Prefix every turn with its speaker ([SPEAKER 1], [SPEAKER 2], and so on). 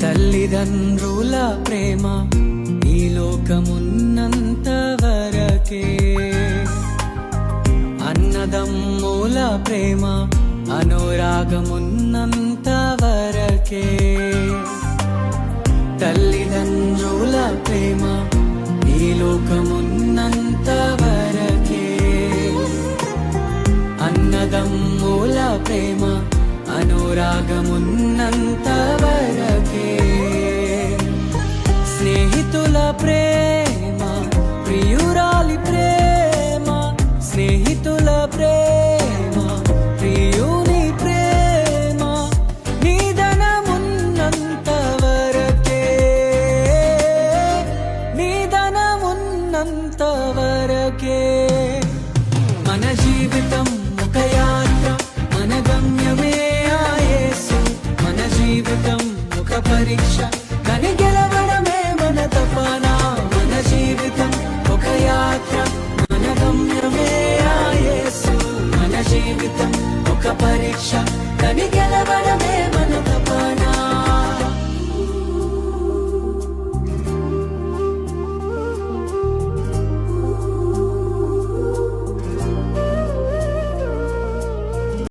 [SPEAKER 1] తల్లిదండ్రుల ప్రేమ ఈ లోకమున్నంత వరకే, అన్నదమ్ముల ప్రేమ అనురాగమున్నంత వరకే. తల్లిదండ్రుల ప్రేమ ఈ లోకమున్నంత వరకే, అన్నదమ్ముల ప్రేమ అనురాగమున్నంత వరకే. స్నేహితుల ప్రేమ ప్రియురాలి ప్రేమ, స్నేహితుల ప్రేమ ప్రియుని ప్రేమ నిధనమున్నంత వరకే, నిధనమున్నంత వరకే. మన జీవితం ఒక యాత్ర, మన గమ్యమే ఆ యేసు. మన జీవితం ఒక పరీక్ష, కానీ గెలవడమే మన తపన. మన జీవితం ఒక యాత్ర, మన గమ్యమే ఆ యేసు. మన జీవితం ఒక పరీక్ష, కానీ గెలవడమే